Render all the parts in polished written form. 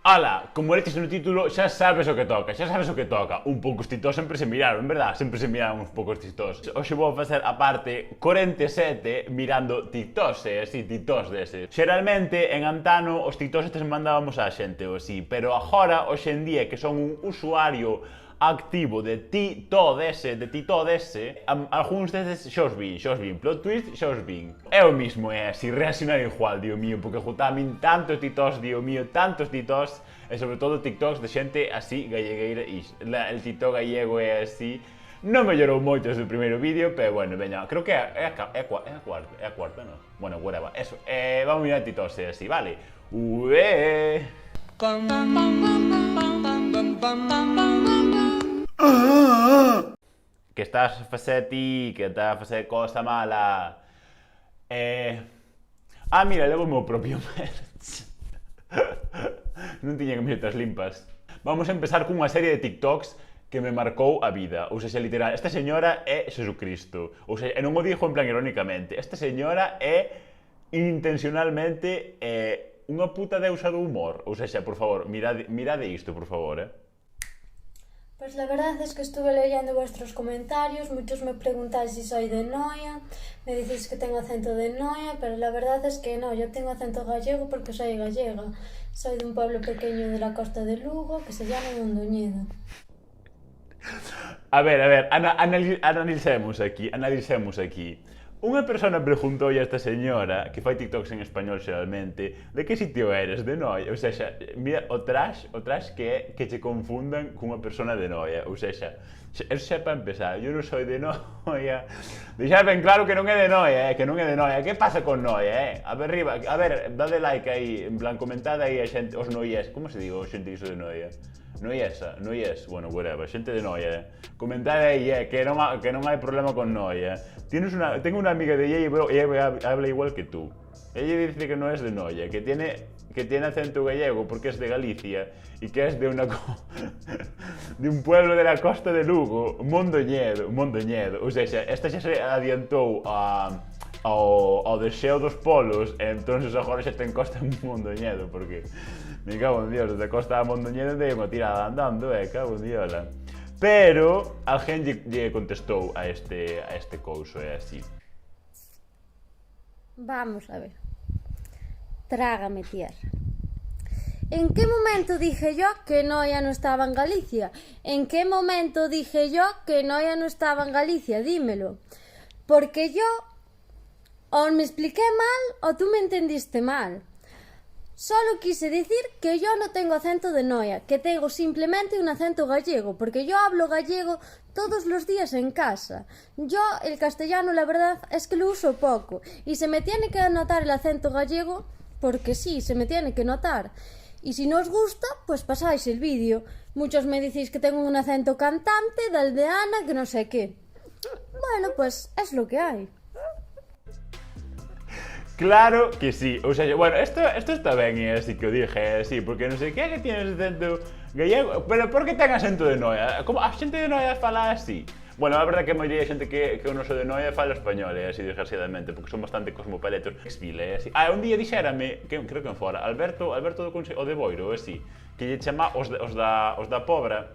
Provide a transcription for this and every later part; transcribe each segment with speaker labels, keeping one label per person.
Speaker 1: Ala, como leches no título, xa sabes o que toca, xa sabes o que toca. Un pouco os titos sempre se miraron, verdad? Sempre se miraron uns poucos titos. Hoxe vou facer a parte 47 mirando titos, así, titos deses. Xeralmente, en antano, os titos estes mandábamos á xente ou así, pero agora, hoxe en día, que son un usuario activo de Tito dese, algúns deses xa os vin, plot twist xa os vin. É o mismo, é así, reaccionar igual, dio mío, porque juntamin tantos titos, dio mío, tantos titos, e sobre todo TikToks de xente así, gallegueira, e el TikTok gallego é así, non mellorou moito desde o primeiro vídeo, pero bueno, veña, creo que é a cuarta, non? Bueno, whatever, eso, vamos mirar titos así, vale? Ué... Que estás a facer ti, que estás a facer cosa mala. Mira, levo o meu propio merch. Non tiña camisetas limpas. Vamos a empezar cunha serie de TikToks que me marcou a vida. Ou seja, literal, esta señora é Jesucristo. Ou seja, non o dixo en plan irónicamente. Esta señora é intencionalmente unha puta deusa do humor. Ou seja, por favor, mirade isto, por favor,
Speaker 2: Pues la verdad es que estuve leyendo vuestros comentarios, muchos me preguntáis si soy de Noia, me decís que tengo acento de Noia, pero la verdad es que no, yo tengo acento gallego porque soy gallega. Soy de un pueblo pequeño de la costa de Lugo que se llama Mondoñedo.
Speaker 1: A ver, analicemos aquí. Unha persona preguntou a esta señora, que fai TikToks en español xeralmente, de que sitio eres, de Noia? Ou seja, mira, o trash que é que che confundan cunha persona de Noia. Ou seja, eso xa para empezar, eu non soy de Noia. Deixar ben claro que non é de Noia, que non é de Noia. Que pasa con Noia, A ver, arriba, a ver, dade like aí, en plan, comentad aí a xente, os noies, como se digo, xente iso de Noia? Noies, bueno, whatever, xente de Noia, Comentad aí, que non hai problema con Noia. Tengo una amiga de ella y habla igual que tú. Ella dice que no es de Noia, que tiene acento gallego porque es de Galicia y que es de de un pueblo de la costa de Lugo, Mondoñedo. O sea, esta xa se adiantou ao deseo dos polos, entonces agora xa ten costa en Mondoñedo, porque me cago en Dios, desde costa a Mondoñedo dei unha tirada andando, cago en Diola. Pero alguén lle contestou a este couso, é así.
Speaker 2: Vamos a ver. Trágame tierra. ¿En qué momento dije yo que Noia no estaba en Galicia? ¿En qué momento dije yo que Noia no estaba en Galicia? Dímelo. Porque yo o me expliqué mal o tú me entendiste mal. Solo quise decir que yo no tengo acento de Noia, que tengo simplemente un acento gallego, porque yo hablo gallego todos los días en casa. Yo el castellano la verdad es que lo uso poco, y se me tiene que notar el acento gallego, porque sí, se me tiene que notar. Y si no os gusta, pues pasáis el vídeo. Muchos me decís que tengo un acento cantante, de aldeana, que no sé qué. Bueno, pues es lo que hay.
Speaker 1: Claro que sí, o sea, bueno, esto está ben, así que o dije, sí, porque non sei que tienes acento gallego, pero por que ten acento de Noia? Como a xente de Noia fala así? Bueno, a verdade que a maioría de xente que eu non sou de Noia fala español, así desgraciadamente, porque son bastante cosmopaletos, exvile, así. Un día dixérame, que creo que fora, Alberto do Consello, o de Boiro, así, que lle chama os da Pobra,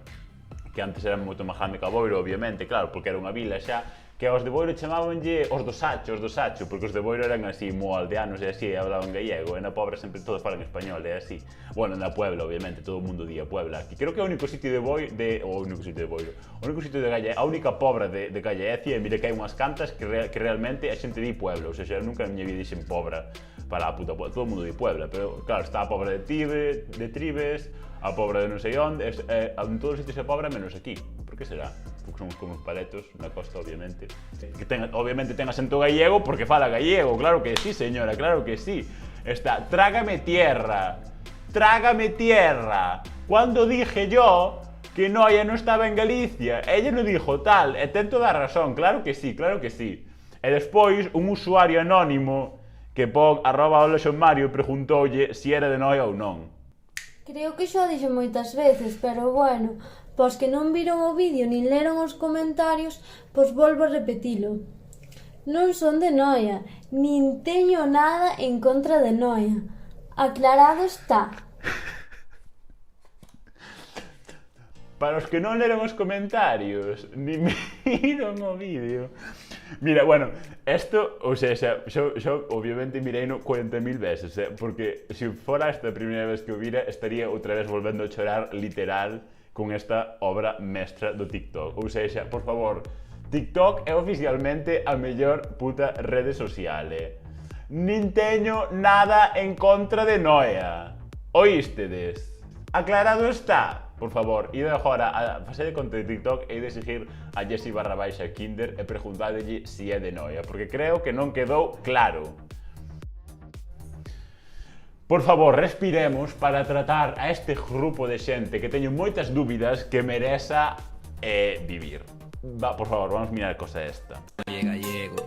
Speaker 1: que antes eran moito máis grande que a Boiro, obviamente, claro, porque era unha vila xa, que aos de Boiro chamabanlle os do Sacho, porque os de Boiro eran así, mo aldeanos e así, hablaban gallego, e na Pobra sempre todos falan español, e así. Bueno, na Puebla, obviamente, todo o mundo di a Puebla. Aquí creo que é o único sitio de Boiro, o único sitio de Gallaecia, a única Pobra de Gallaecia, e mire que hai unhas cantas que realmente a xente di Puebla, ou seja, nunca na miña vida dixen Pobra para a puta Puebla, todo o mundo di Puebla, pero claro, está a Pobra de Tribes, a Pobra de non sei onde, en todos os sitios é Pobra menos aquí. Por que será? Porque somos como os paletos na costa, obviamente. Que obviamente ten acento gallego porque fala gallego, claro que sí, señora, claro que sí. Está, trágame tierra. Cuando dije yo que Noia non estaba en Galicia, ella non dijo tal, e ten toda a razón, claro que sí. E despois, un usuario anónimo que pon @olexonmario preguntoulle se era de Noia ou non.
Speaker 2: Creo que xa dixo moitas veces, pero bueno, pois que non viron o vídeo nin leron os comentarios, pois volvo a repetilo. Non son de Noia, nin teño nada en contra de Noia. Aclarado está.
Speaker 1: Para os que non leron os comentarios, ni miran o vídeo. Mira, bueno, esto, o sea, yo obviamente mirei no 40.000 veces, porque se fora esta primeira vez que o vira, estaría outra vez volvendo a chorar literal con esta obra mestra do TikTok. Ou seja, por favor, TikTok é oficialmente a mellor puta rede social, Nin teño nada en contra de Noia. Oístedes? Aclarado está. Por favor, ide agora a fase de conta de TikTok e ide exigir a Jessie _ Kinder e preguntadelle si é de Noia, porque creo que non quedou claro. Por favor, respiremos para tratar a este grupo de xente que teño moitas dúbidas que mereza vivir. Por favor, vamos mirar cosa esta.
Speaker 3: Oye gallego,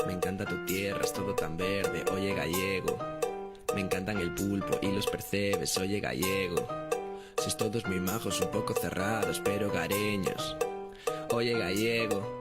Speaker 3: me encanta tu tierra, es todo tan verde. Oye gallego, me encantan el pulpo y los percebes. Oye gallego, sois todos muy majos, un poco cerrados, pero gareños. Oye gallego.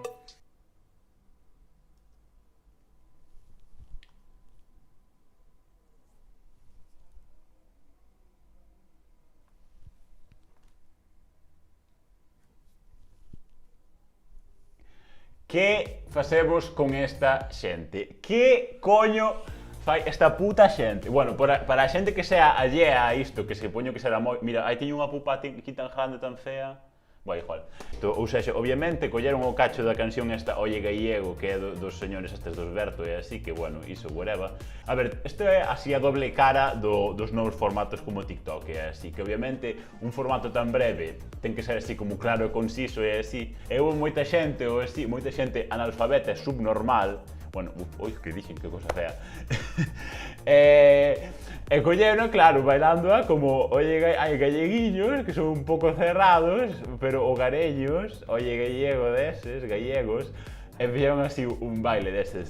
Speaker 1: Que facemos con esta xente? Que coño fai esta puta xente? Bueno, para a xente que sea allea a isto, que se poño que será moi... Mira, aí teño unha pupa aquí tan grande, tan fea... Bueno, igual. Ou seja, obviamente, colleron o cacho da canción esta Oye Gallego, que é dos señores estes dos Berto e así, que, bueno, iso, whatever. A ver, isto é así a doble cara dos novos formatos como TikTok, é así, que obviamente un formato tan breve ten que ser así como claro e conciso e así. E houve moita xente, ou así, moita xente analfabeta e subnormal, bueno, ui, que dixen, que cosa fea. E colleron, claro, bailándoa como oye, hai galleguiños que son un pouco cerrados, pero o gareños, oye gallego deses, gallegos, e fixeron así un baile deses.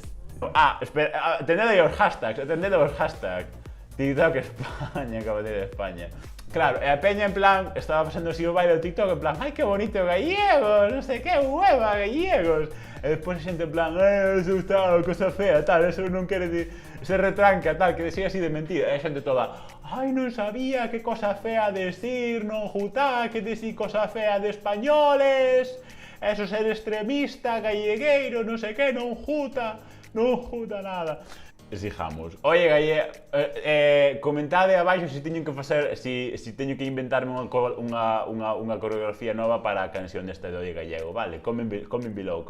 Speaker 1: Espera, atendede aos hashtags, TikTok España, caballero de España. Claro, e a peña en plan, estaba facendo así o baile do TikTok en plan, ai que bonito gallegos, non sei que, hueva, gallegos. E despois a xente en plan, eso está, cosa fea, tal, eso non quere dir, se retranca, tal, que decía así de mentira. E a xente toda, ai non sabía que cosa fea decir, non jutá, que decir cosa fea de españoles, eso ser extremista, gallegueiro, non sei que, non juta nada. Exijamos. Oye, comentade abaixo se teño que facer, si teño que inventarme unha coreografía nova para a canción desta de Oye Gallego, vale? Comment below.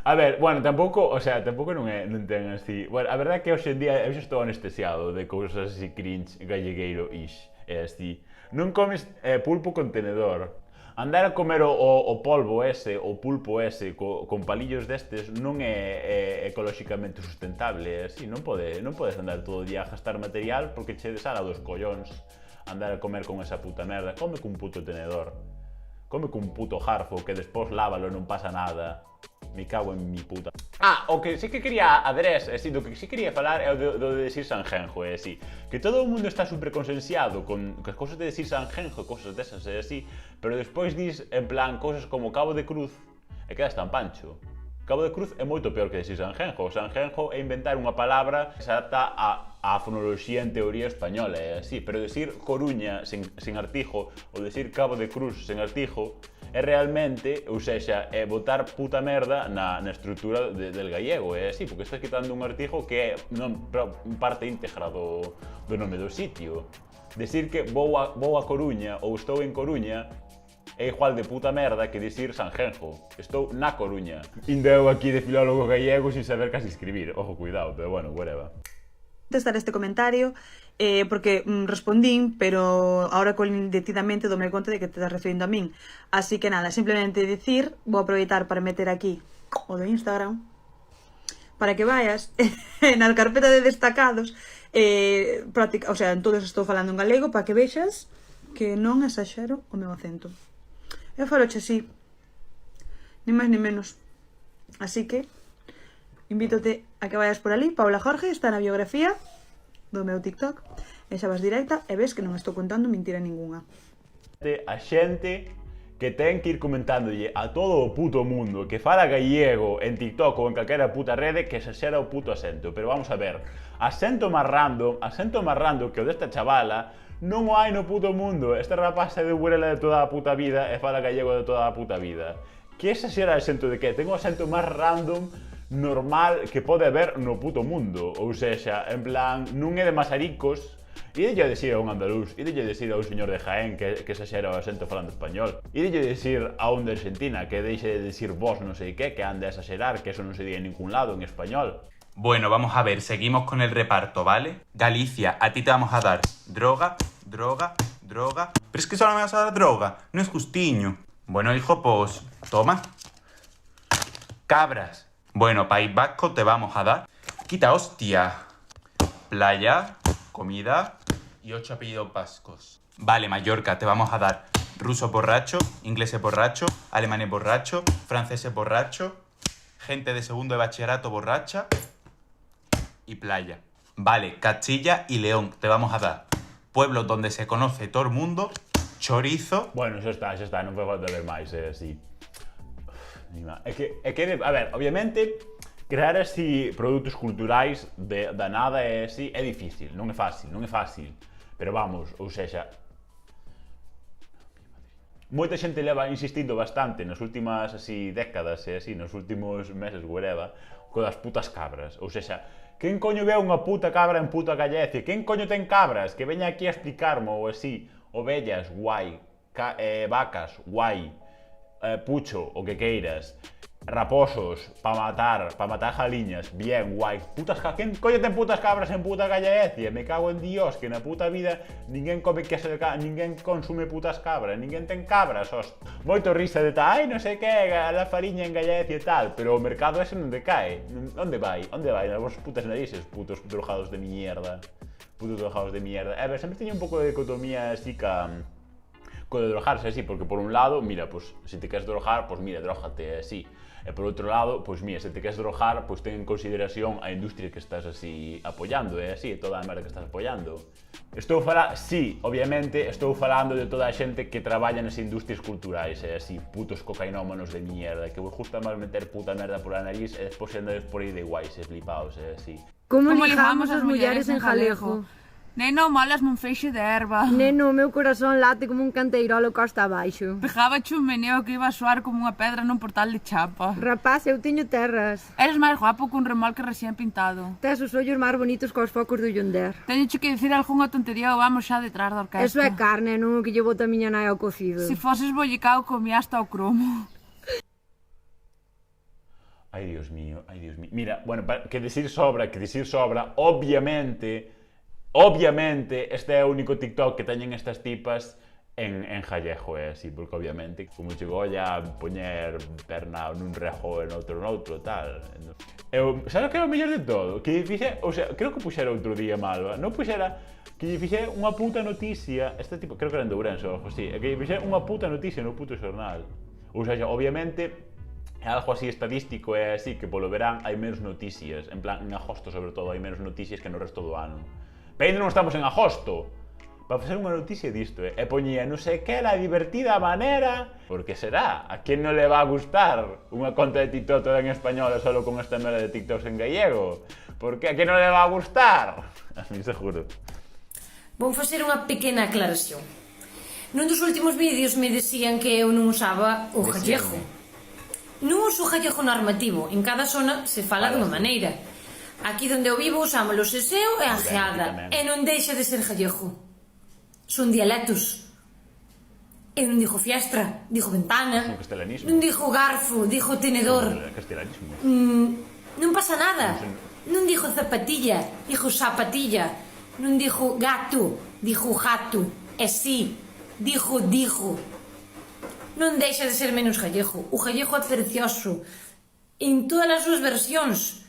Speaker 1: A ver, bueno, tampouco non ten así... Bueno, a verdade é que hoxe en día eu xa estou anestesiado de cousas así cringe, gallegueiro-ish, é así. Non comes pulpo con tenedor. Andar a comer o polvo ese, o pulpo ese, con palillos destes, non é ecolóxicamente sustentable, é así, non podes andar todo o día a gastar material porque che desala dos collóns andar a comer con esa puta merda. Come cun puto tenedor. Come cun puto jarfo que despois lávalo e non pasa nada. Me cago en mi puta. O que sí que quería adres, do que sí quería falar é o de decir Sanjenjo, é así. Que todo o mundo está super consensiado con as cousas de decir Sanjenjo, cousas desas, é así, pero despois dis, en plan, cousas como Cabo de Cruz e quedas tan pancho. Cabo de Cruz é moito peor que decir Sanjenjo. Sanjenjo é inventar unha palabra que se adapta á fonoloxía en teoría española, é así, pero decir Coruña sen artijo ou decir Cabo de Cruz sen artijo é realmente, ou seja, é botar puta merda na estrutura del gallego, é así, porque estás quitando un artijo que é parte íntegra do nome do sitio. Decir que vou a Coruña ou estou en Coruña é igual de puta merda que dicir Sanjenjo. Estou na Coruña. Indeu aquí de filólogo gallego sin saber casi escribir. Ojo, cuidado, pero bueno, whatever.
Speaker 4: Contestar este comentario porque respondín, pero ahora detidamente dome conta de que te estás referindo a min. Así que nada, simplemente decir, vou aproveitar para meter aquí o do Instagram para que vayas na carpeta de destacados, o sea, en todos estou falando en galego para que vexas que non exaxero o meu acento. Eu faloche así, ni máis ni menos. Así que invítote a que vayas por ali. Paula Jorge está na biografía do meu TikTok e xa vas directa e ves que non estou contando mentira ningunha.
Speaker 1: A xente que ten que ir comentándolle a todo o puto mundo que fala gallego en TikTok ou en calquera puta rede que se xera o puto acento. Pero vamos a ver, acento máis random que o desta chavala non o hai no puto mundo. Este rapaz é de Burela de toda a puta vida e fala gallego de toda a puta vida. Que ese xera o acento de que? Ten o acento máis random normal que pode haber no puto mundo. Ou sexa, en plan, non é de Masaricos. Idelle decir a un andaluz, idelle decir a un señor de Jaén que se xera o acento falando español. Idelle decir a un de Argentina que deixe de decir vos non sei que ande a exagerar, que eso non se di en ningún lado en español.
Speaker 5: Bueno, vamos a ver, seguimos con el reparto, ¿vale? Galicia, a ti te vamos a dar droga, droga, droga. Pero es que solo me vas a dar droga, no es justiño. Bueno, hijo, pues toma. Cabras. Bueno, País Vasco te vamos a dar. Quita, hostia. Playa, comida y 8 apellidos vascos. Vale, Mallorca, te vamos a dar ruso borracho, inglés borracho, alemán borracho, francés borracho, gente de segundo de bachillerato borracha y playa. Vale, Castilla y León, te vamos a dar pueblos donde se conoce todo el mundo, chorizo...
Speaker 1: Bueno, xa está, non foi falta ver máis, así. É que, a ver, obviamente, crear así produtos culturais da nada é así, é difícil, non é fácil. Pero vamos, ou sexa, moita xente leva insistindo bastante nas últimas así décadas e así, nos últimos meses, whatever, co das putas cabras. Ou sexa, quen coño ve unha puta cabra en puta Galicia? Quen coño ten cabras? Que veña aquí a explicarmo ou así. Ovellas, guai. Vacas, guai. Pucho, o que queiras. Raposos, pa matar jaliñas, bien, guai. Quen coño ten putas cabras en puta Galicia? Me cago en Dios, que na puta vida ninguén come queso de cabra, ninguén consume putas cabras, ninguén ten cabras, moito risa de tal, ai, non sei que, a fariña en Galicia e tal, pero o mercado ese non decae. Onde vai? Nas vosas putas narices, putos drogados de mierda. Putos drogados de mierda. A ver, sempre teño un pouco de dicotomía así co de drogarse así, porque por un lado, mira, pues, se te queres drogar, pues mira, drógate así. E por outro lado, pois mira, se te queres drogar, pois ten en consideración a industria que estás así apoiando, é así, toda a merda que estás apoiando. Sí, obviamente, estou falando de toda a xente que traballa nas industrias culturais, é así, putos cocainómanos de mierda, que vos gusta máis meter puta merda por a nariz e despois andades por aí de guais e flipaos, é así.
Speaker 6: Como ligamos as mulleres en Jalejo?
Speaker 7: Neno, molasme un feixe de erva.
Speaker 6: Neno, o meu corazón late como un canteirolo costa abaixo.
Speaker 7: Pegaba un meneo que iba a soar como unha pedra nun portal de chapa.
Speaker 6: Rapaz, eu teño terras.
Speaker 7: Eres máis guapo que un remolque recién pintado.
Speaker 6: Tes os ollos máis bonitos cos focos do Yonder.
Speaker 7: Teñoche que dicir algunha tontería ou vamos xa detrás da orquesta.
Speaker 6: Eso é carne, non o que lle bota a miña nai ao cocido.
Speaker 7: Se foses bollicao, comía hasta o cromo.
Speaker 1: Ai, Dios mío. Mira, bueno, que decir sobra, obviamente, este é o único TikTok que teñen estas tipas en Jallejo, é así, porque obviamente, como chegou a poñer perna nun rejo e noutro, tal. Sabe o que é o mellor de todo? Que fixe, o sea, creo que puxera outro día Malva, non puxera que lle fixe unha puta noticia, este tipo, creo que era en Dourense ou algo así, que lle fixe unha puta noticia no puto xornal. Ou sea, obviamente, é algo así estadístico, é así, que polo verán hai menos noticias, en plan, en agosto sobre todo hai menos noticias que no resto do ano. Pero ainda non estamos en agosto para facer unha noticia disto, e poñía non sei que era divertida manera, porque será, a quen non le va a gustar unha conta de TikTok toda en español e solo con esta merda de TikToks en gallego? Porque a quen non le va a gustar? A mí seguro.
Speaker 8: Vou facer unha pequena aclaración. Nun dos últimos vídeos me decían que eu non usaba o gallego. Non uso o gallego normativo, en cada zona se fala dunha maneira. Aquí donde eu vivo usamos o seseo e a geada, e non deixa de ser gallego. Son dialectos. E non digo fiestra, digo ventana, non digo garfo, digo tenedor. Non pasa nada. Non digo zapatilla, digo zapatilla. Non digo gato, digo jato. E si, digo. Non deixa de ser menos gallego. O gallego é precioso en todas as súas versións.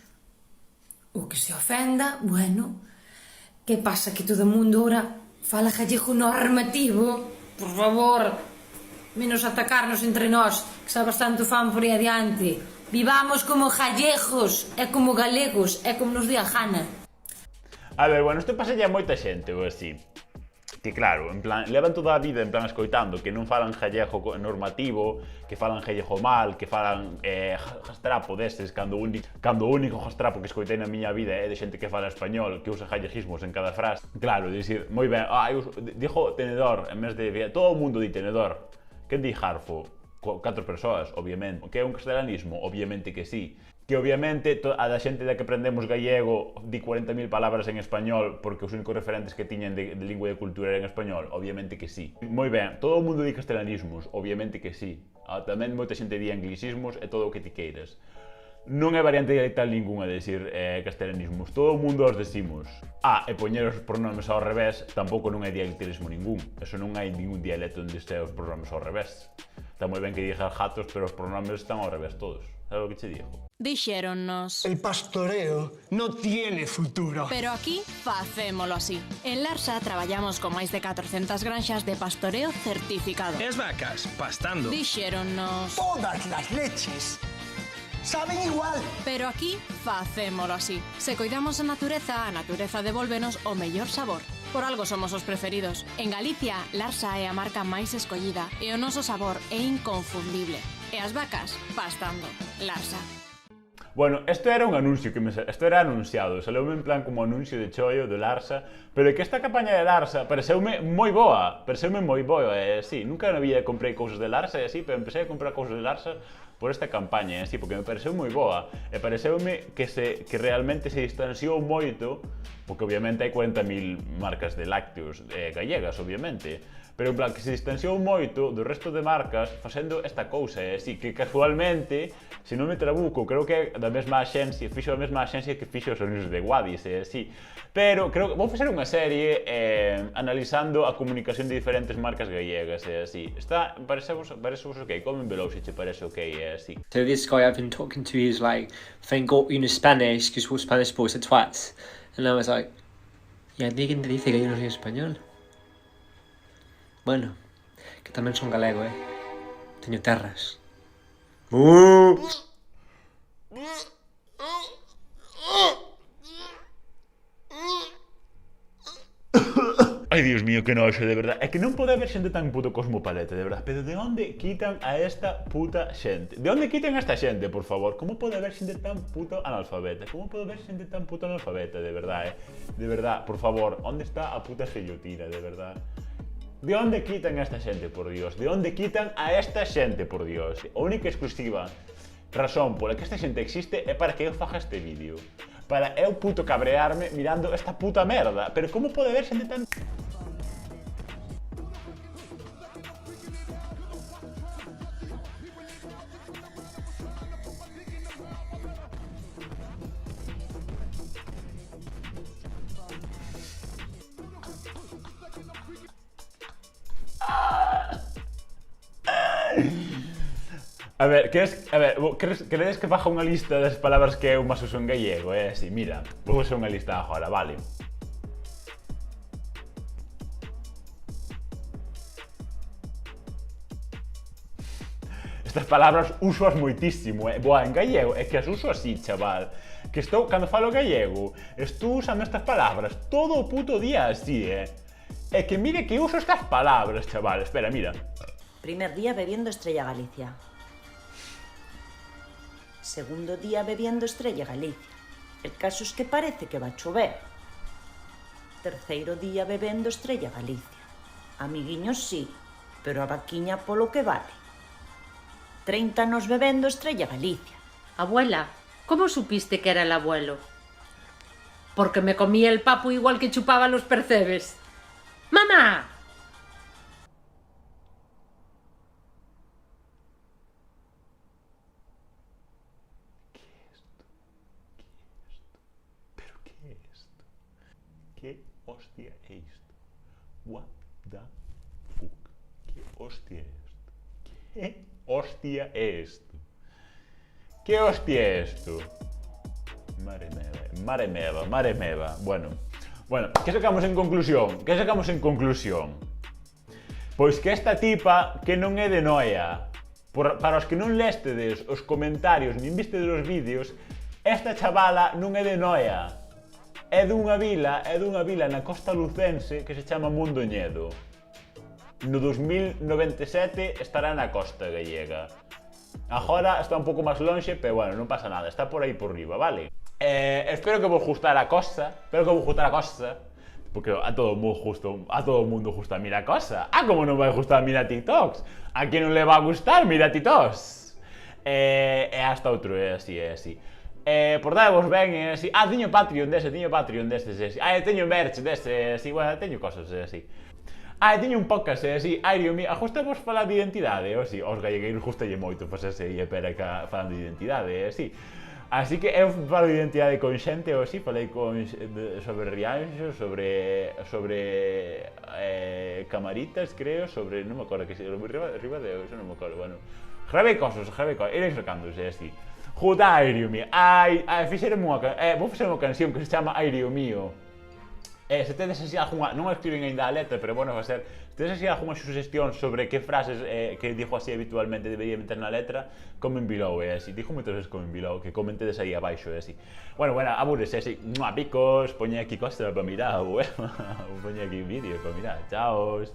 Speaker 8: O que se ofenda, bueno, que pasa que todo o mundo ora fala gallego normativo? Por favor, menos atacarnos entre nós, que sabes tanto fan por aí adiante. Vivamos como gallegos e como galegos e como nos di a Jana.
Speaker 1: A ver, bueno, isto pasa a moita xente, ou así. Que claro, en plan, levan toda a vida en plan escoitando que non falan gallego normativo, que falan gallego mal, que falan jastrapo destes, cando o único jastrapo que escoitei na miña vida é de xente que fala español, que usa gallegismos en cada frase. Claro, dicir, moi ben, dixo tenedor, en vez de... Todo o mundo di tenedor. Que di jarfo? 4 persoas, obviamente. Que é un castelanismo? Obviamente que sí. Que obviamente a da xente da que aprendemos gallego di 40.000 palabras en español porque os únicos referentes que tiñen de lingua e de cultura eran en español, obviamente que sí. Moi ben, todo o mundo di castelanismos, obviamente que sí. Tamén moita xente di anglicismos e todo o que ti queiras. Non é variante dialectal ninguna de decir castelanismos, todo o mundo os decimos. E poñer os pronomes ao revés tampouco non é dialectalismo ningún. Eso non hai ningún dialecto onde este os pronomes ao revés. Está moi ben que digas gatos, pero os pronomes están ao revés todos. Sabes o que che digo?
Speaker 9: Dixéronnos:
Speaker 10: el pastoreo no tiene futuro.
Speaker 9: Pero aquí facémolo así. En Larsa traballamos con máis de 400 granxas de pastoreo certificado.
Speaker 10: As vacas, pastando.
Speaker 9: Dixéronnos:
Speaker 10: todas las leches saben igual.
Speaker 9: Pero aquí facémolo así. Se coidamos a natureza devolvenos o mellor sabor. Por algo somos os preferidos. En Galicia, Larsa é a marca máis escollida e o noso sabor é inconfundible. E as vacas, pastando. Larsa.
Speaker 1: Bueno, isto era un anuncio isto era anunciado, saleume en plan como anuncio de chollo de Larsa, pero é que esta campaña de Larsa pareceume moi boa, sí, nunca na vida comprei cousas de Larsa e así, pero empecé a comprar cousas de Larsa por esta campaña, así, porque me pareceu moi boa, e pareceume que realmente se distanciou moito, porque obviamente hai 40.000 marcas de lácteos gallegas, obviamente, pero en plan que se distanciou moito do resto de marcas facendo esta cousa, así que casualmente, se non me trabuco, creo que da mesma axencia, fixo a mesma axencia que fixo os anuncios de Wadis, así. Pero creo que vou facer unha serie analizando a comunicación de diferentes marcas gallegas, así. Está, parecevos ok, comen velo se che parece ok, así.
Speaker 11: So this guy I've been talking to is like, thank God you know Spanish, because what Spanish boys are twats. And I was like, ¿y a ti quién te dice que yo no soy español? Bueno, que tamén son galego, Teño terras.
Speaker 1: Ai, Dios mío, que noxo, de verdad. É que non pode haber xente tan puto cosmopaleta, de verdad. Pero de onde quitan a esta puta xente? De onde quitan a esta xente, por favor? Como pode haber xente tan puto analfabeta? Como pode haber xente tan puto analfabeta, de verdad, De verdad, por favor, onde está a puta xellotina, de verdad? De onde quitan a esta xente, por Dios? De onde quitan a esta xente, por Dios? A única exclusiva razón pola que esta xente existe é para que eu faga este vídeo. Para eu puto cabrearme mirando esta puta merda. Pero como pode haber xente tan... A ver, queredes que faga unha lista das palabras que eu máis uso en gallego, así, mira, vou facer unha lista agora, vale. Estas palabras usoas moitísimo, Boa, en gallego, é que as uso así, chaval. Que estou, cando falo gallego, estou usando estas palabras todo o puto día así, É que mire que uso estas palabras, chaval, espera, mira.
Speaker 12: Primer día bebiendo Estrella Galicia. Segundo día bebiendo Estrella Galicia. El caso es que parece que va a chover. Terceiro día bebendo Estrella Galicia. Amiguiños sí, pero a vaquiña polo que vale. 30 anos bebendo Estrella Galicia.
Speaker 13: Abuela, ¿cómo supiste que era el abuelo? Porque me comía el papo igual que chupaba los percebes. ¡Mamá!
Speaker 1: ¿Qué hostia é isto? What the fuck? ¿Qué hostia é isto? ¿Qué hostia é isto? ¿Qué hostia é isto? Mare meva. Bueno, que sacamos en conclusión? Pois que esta tipa que non é de Noia. Para os que non lestedes os comentarios nin vistedes os vídeos, esta chavala non é de Noia. é dunha vila na costa lucense que se chama Mondoñedo. No 2097 estará na costa gallega. Agora está un pouco máis lonxe, pero bueno, non pasa nada, está por aí por riba, vale? Espero que vos gustar a cosa, porque a todo o mundo gusta mirar cosa. Como non vai gustar mirar TikToks? A quen non le va a gustar mirar TikToks? Hasta outro, é así. Portadevos ben, é así. Teño Patreon destes, é así. Teño merch destes, é así. Bueno, teño cosas, é así. Teño un podcast, é así. Dios mío, gustavos falar de identidade, é así. Os gallegueiros gustalle moito facerse aí e pera falando de identidade, é así. Así que eu falo de identidade con xente, ou así. Falei sobre Rianxo, sobre Camaritas, creo, sobre... non me acordo que se... Riba de... eso non me acordo, bueno. Grabei cosas, iréis sacándose, é así. Joder, Dios mío, fixeronme vou facer unha canción que se chama Ai, Dios mío. Se tedes así algunha, non escriben ainda a letra, pero bueno, vai ser, se tedes así algunha sugestión sobre que frases que dixo así habitualmente debería meter na letra, comment below, así, dixo moitas veces comment below, que comentedes aí abaixo, así. Bueno, abures, así, picos, poñe aquí cosas para mirar, poñe aquí vídeos para mirar, chaos.